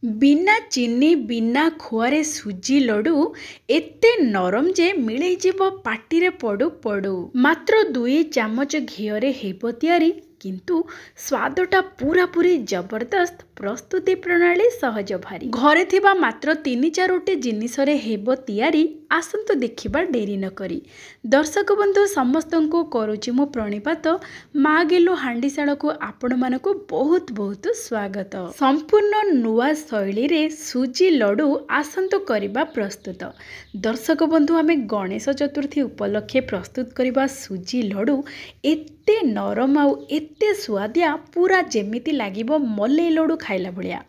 बिना चीनी बिना खोआरे सुजी लड्डू एते नरम जे मिले जीव पाटी रे पड़ू पड़ू। मात्र 2 चामच घिओरे हेबो तयारी, किंतु स्वादटा पूरा पूरी जबरदस्त। प्रस्तुति प्रणाली सहज भारी, घरे थिबा मात्र 3-4टी जिनिसरे हेबो तयारी। आसंतु देखिबा डेरी न करी। दर्शक बंधु समस्तंको करूची मो प्रणिपात। माँ गेलु हांडीशाल को आपण मानकु बहुत बहुत स्वागत। संपूर्ण नुआ शैली रे सुजी लड्डू आसंतु करिबा प्रस्तुत। दर्शक बंधु आमे गणेश चतुर्थी उपलक्षे प्रस्तुत करिबा सुजी लड्डू एते नरम आउ एते स्वादिया, पूरा जेमिति लागिबो मलई लड्डू खाइला भलिया।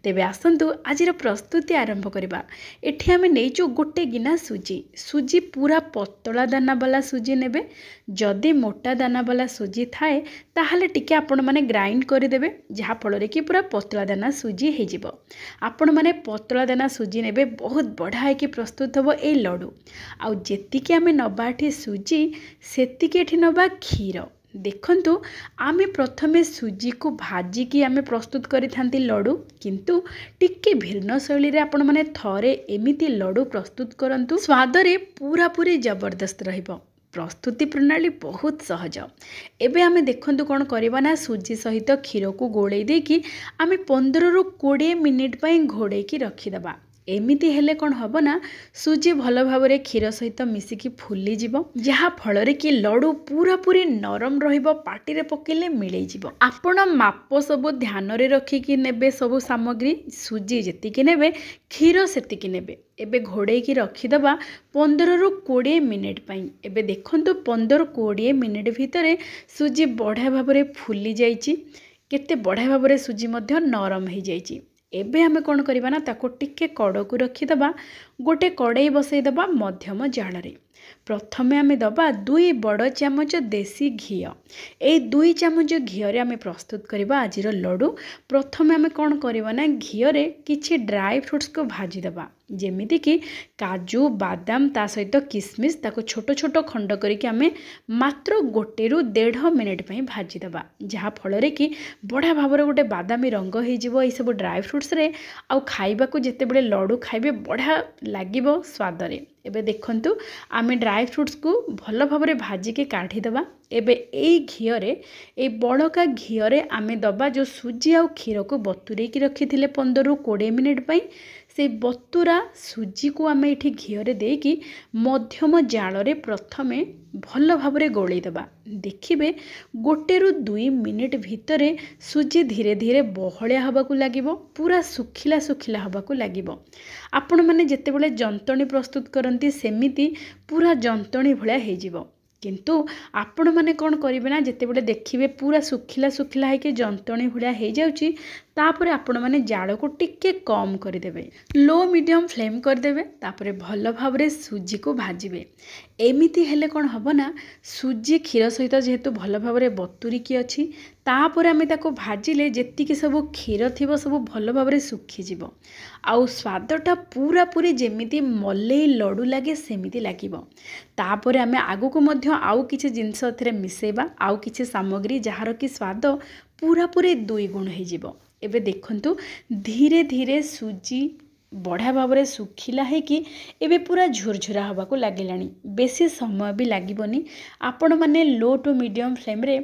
तेबे आसंतु आजिर प्रस्तुति आरंभ करिबा। एठी आमे नेइचु गोटे गिना सुजी। सुजी पूरा पतला दाना वाला सुजी नेबे। जदि मोटा दाना वाला सुजी थाए ताहले टिके आपण माने ग्राइंड करि देबे, जहा फଳରେ कि पूरा पतला दाना सुजी हे जिवो। आपण माने पतला दाना सुजी नेबे, बहुत बढ़िया कि प्रस्तुत हबो ए लड्डू। आउ जेतिके आमे नबा एठी सुजी, सेतिके एठी नबा क्षीर। देखंतु आमे प्रथमे सुजी को भाजी की आमे प्रस्तुत करि थांती लड्डू, किंतु टिके भिन्न शैली रे आपण माने थरे एमिति लड्डू प्रस्तुत करंतु। स्वाद रे पूरा पूरी जबरदस्त रहिबो। प्रस्तुति प्रणाली बहुत सहज। एबे आमे देखंतु कोन करबा ना, सुजी सहित क्षीर को गोळेई देकी आमे 15 रु 20 मिनिट पई घोड़े की रखी दबा। एमिति हेले कौन हब ना, सुजी भल भाव में क्षीर सहित मिसिकी फुली जीव, जहा फଳରେ कि लड्डू पूरा पूरी नरम रहिबो, पाटी रे पकेले मिलै जीव। आपण माप सब ध्यान रे रखिकी नेबे सब सामग्री। सुजी जेतिकी नेबे, क्षीर सेतिकी नेबे। एबे घोड़े की रखी दबा 15 रु 20 मिनिट पई। एबे देखंतु 15-20 मिनिट भितरे सुजी बढ़िया भाव में फुली जाइची, केते बढ़िया भाव में सुजी मध्य नरम हो जाइची। एबे हमें कौन करबा ना, ताको टिके कड़कू रखीदबा। गोटे कड़ाई बसईदबा मध्यम जाल रे। प्रथमे आमे दबा 2 बड़ चामच देसी घी। ए 2 चामच घीरे आमे प्रस्तुत करबा आजिर लड्डू। प्रथमे आमे कौन करबा ना, घीरे किछि ड्राई फ्रूट्स को भाजी दबा, जेमिति कि काजू बादाम ता सहित किसमिस, ताको छोट छोट खंड करके आमे मात्र 1 रु 1.5 मिनिट पई भाजी दबा, जहा फଳରେ कि बढ़िया भाव में गोटे बादामी रंग हो जीवो ए सब ड्राई फ्रूट्स रे। आउ खाइबा को जेते बेले लड्डू खाइबे बढ़िया लागिबो स्वाद रे। एबे देखंतु आमे ड्राई फ्रूट्स को भल भाव में भाजिके काढ़ी दबा। एबे एई घीरे, ए बड़का घीरे आमे दबा जो सुजी आउ क्षीर को बतुरे की रखी 15 रु 20 मिनिट पई। से बतुरा सुजी को आमे एठी घीरे देकी मध्यम जाल रे प्रथमे भल भाव में गोळेई दबा। देखिबे 1 रु 2 मिनिट भितरे सुजी धीरे धीरे बहलिया हबाकू लागिबो, पूरा सुखिला सुखिला हबाकू लागिबो। आपण माने जेतेबेले जंतणी प्रस्तुत करंती सेमिति पूरा जंतणी भलिया हे जिवो। किंतु आपण माने कौन करेंगे ना, जितेबले देखिए पूरा सुखिला सुखिला है कि जंतणी भलिया हो जाउची, तापरे आपण माने जाल को टिके कम करदेवे, लो मीडियम फ्लेम करदेवे। तापरे भल भाव में सुजी को भाजिबे। एमिति हेले कौन हब ना, सुजी क्षीर सहित जेहेतु भल भाव में बतुरिकी अच्छी, तापर आमे ताको भाजिले जेतिकी सब क्षीर थिबो सब भल भाव में सुखीजिवो। आउ स्वादटा पूरा पूरी जेमिति मलई लड्डू लागे सेमिति लागिवो। तापर आमे आगु को मध्य आउ किछि जिंस एथिरे मिसेबा, आउ किछि सामग्री जहार कि स्वाद पूरा पूरी 2 गुण हो जिवो। एबे देखंतु धीरे धीरे सुजी बढ़िया भाव में सुखिला है कि एबे पूरा झुरझुरा हवा को लगिलानी। बेसी समय भी लागिबोनी। आपण माने लो टू मीडियम फ्लेम रे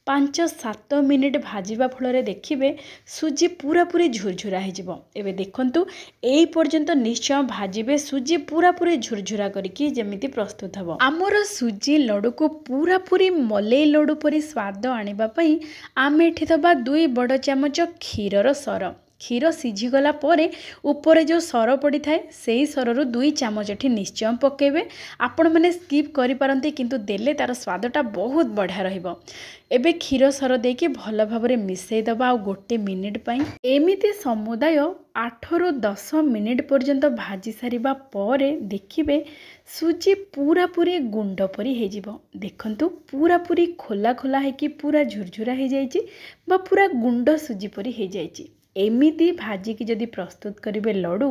5-7 मिनिट भाजिबा फଳରେ देखिबे सुजी पूरा पूरी झुरझुरा हो जिवो। एबे देखंतु एई पर्यंत निश्चय भाजिबे सुजी पूरा पूरी झुरझुरा करके जेमिति प्रस्तुत हबो। आमर सुजी लड्डू को पूरा पूरी मलई लड्डू परी स्वाद आनिबा पई आमे एठी दबा 2 बड़ चामच क्षीरर सर। क्षीर सीझीगला परे ऊपर जो सर पड़ी थाए से सरु 2 चामच एठी निश्चय पकेबे। आपण माने स्किप करि पारंती, किंतु देले तार स्वादटा बहुत बढ़िया रहिबो। एबे क्षीर सर देके भल भाव में मिसई दबा आ 1 मिनिट पई। एमिति समुदाय 8 रु 10 मिनिट पर्यंत भाजी सारिबा परे देखिबे सुजी पूरा पूरी गुंड परी हे जिवो। देखंतु पूरा पूरी खोला खोला है कि पूरा झुरझुरा हो जाइछि बा पूरा गुंड सुजी परी हे जाइछि। एमिति भाजी की जदि प्रस्तुत करिवे लड्डू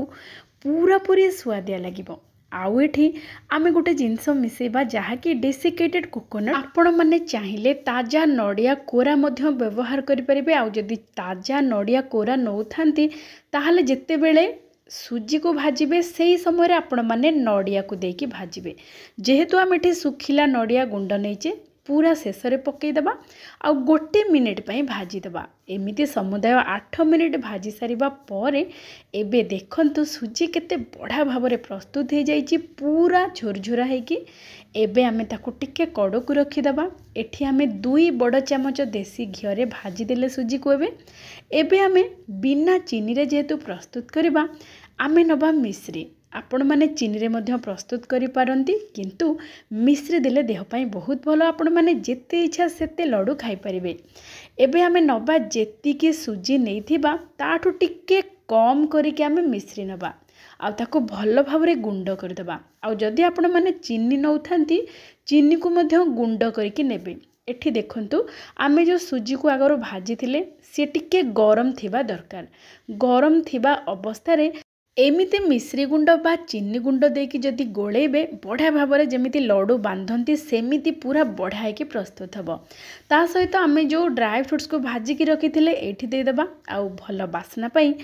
पूरा पूरी स्वादिया लागिबो। आउ एठी आमे गोटे जिनस मिसेबा जहाँकि डेसिकेटेड कोकोनट। आपण माने चाहिए ताजा नड़िया कोरा मध्य व्यवहार करें। आउ जदि ताजा नड़िया कोरा नौ थांती ताहले जेते बेले सुजी को भाजिबे सेही समय आपण माने नड़िया को देकी भाजिबे। जेहेतु आम एठी सुखिला नड़िया गुंड नहींचे पूरा शेष में पकईदबा आ गोटे मिनिट पई भाजीदबा। एमिति समुदाय 8 मिनिट भाजी सारिबा परे एबे देखंतु सुजी केते बढ़िया भाव में प्रस्तुत हो जाइए पूरा झुरझुरा होगी। एबे आमे ताकू टिके कड़ को रखीदबा। एठी आमे 2 बड़ चामच देसी घी रे भाजी देले सुजी को। एबे आमे बिना चीनी रे जेहेतु प्रस्तुत करबा आमे नबा मिश्री। आपण माने चीनी रे मध्य प्रस्तुत करि पारंती किंतु मिश्री देले देह पई बहुत भलो। आपण माने जेते इच्छा सेते लड्डू खाई परिबे। एबे आमे नबा जेतिकी सुजी नैथिबा ताठू टिके कम करिके आमे मिश्री नबा आ ताको भलो भावरे गुंड करदबा। आ जदि आपण माने चीनी नौथांती चीनी को मध्य गुंड करिके नेबे। एठी देखंतु आमे जो सुजी को आगर भाजी थिले से टिके गरम थिबा दरकार। गरम थिबा अवस्था रे एमिते मिश्री गुंड बा चीनी गुंड देकी जदि गोलेबे बढ़िया भाव में जमीती लड्डू बांधती सेमिति पूरा बढ़िया की प्रस्तुत हम। ता सहित आम जो ड्राई फ्रूट्स को भाजिकी रखी थे ये देदेबा। आउ भल बास्ना पाई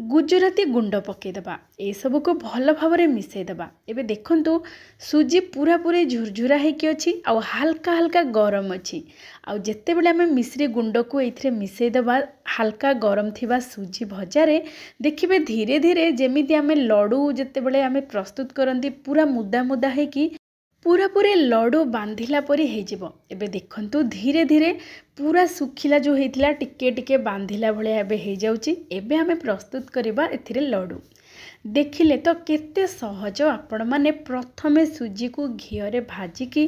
गुजराती गुंड पकईदबा। ए सब को भल भाव में मिसईदबा। एबे देखंतु सुजी पूरा पूरी झुरझुरा होकी अच्छी आउ हल्का हल्का गरम अच्छी। आउ जेते बेले आमे मिश्री गुंड को एथिरे मिसईदबा हल्का गरम थिबा सुजी भजारे देखिबे धीरे धीरे जेमिति आमे लड्डू जेते बेले आमे प्रस्तुत करंती पूरा मुदा मुदा होकी पूरा पूरे लड्डू बांधिला परी हो जिवो। एबे देखंतु धीरे धीरे पूरा सुखिला जो होइथिला टिके टिके बांधिला भलिया एबे हो जाउची। एबे आमे प्रस्तुत करिबा एथिरे लड्डू। देखिले तो केते सहज। आपण माने प्रथमे सुजी को घी रे भाजिकी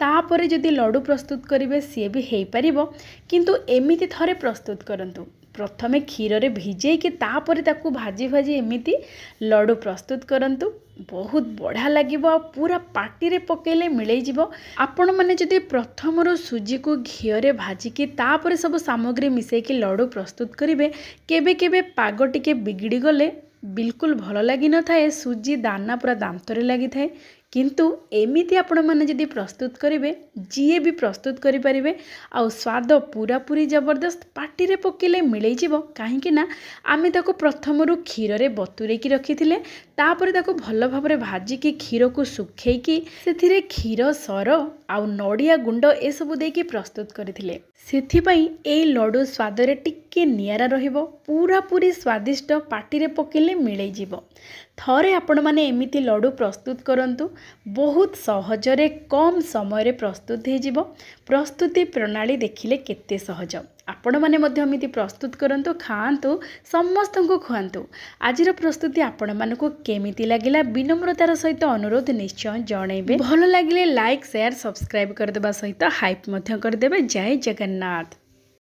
तापरे जदि लड्डू प्रस्तुत करिवे सी भी हो पारिबो। किंतु एमिति थरे प्रस्तुत करंतु। प्रथमे क्षीर रे भिजेकी तापरे ताकू भाजी भाजी एमिति लड्डू प्रस्तुत करंतु। बहुत बढ़िया लागिबो। पूरा पाटी रे पकेले मिलई जिवो। आपण माने जदि प्रथमरो सुजी को घी रे भाजिकी तापरे सब सामग्री मिसेकी लड्डू प्रस्तुत करिवे केबे केबे पाग टिके बिगड़ी गले बिल्कुल भल लगी न थाए। सुजी दाना पूरा दांतरे लगी थाए। किंतु एमिति आपण माने जदि प्रस्तुत करिवे जीए भी प्रस्तुत करि परिवे। आउ स्वाद पूरा पूरी जबरदस्त पाटी रे पकेले मिलई जिवो। काहे कि ना आमे ताको प्रथमरु क्षीर रे बतुरे की रखिथिले तापरे ताको भल भाबरे भाजी की क्षीर को सुखेकी सेथिरे क्षीर सर आउ नड़िया गुंड ए सब देकी प्रस्तुत करथिले। सेथिपई ए लड्डू स्वाद रे टिके नियारा रहिबो। पूरा पूरी स्वादिष्ट पाटी रे पकेले मिलई जिवो। थरे आपण माने एमिति लड्डू प्रस्तुत करंतु। बहुत सहजरे कम समय रे प्रस्तुत हो जिवो। प्रस्तुति प्रणाली देखिले केते सहज। आपण माने मध्य एमिति प्रस्तुत करंतु खाआंतु समस्त को खुआंतु। आजिर प्रस्तुति आपण मानकु केमिति लागिला विनम्रतार सहित अनुरोध निश्चय जणैबे। भल लागिले लाइक शेयर सब्सक्राइब कर देबा सहित हाइप मध्य कर देबे। जय जगन्नाथ।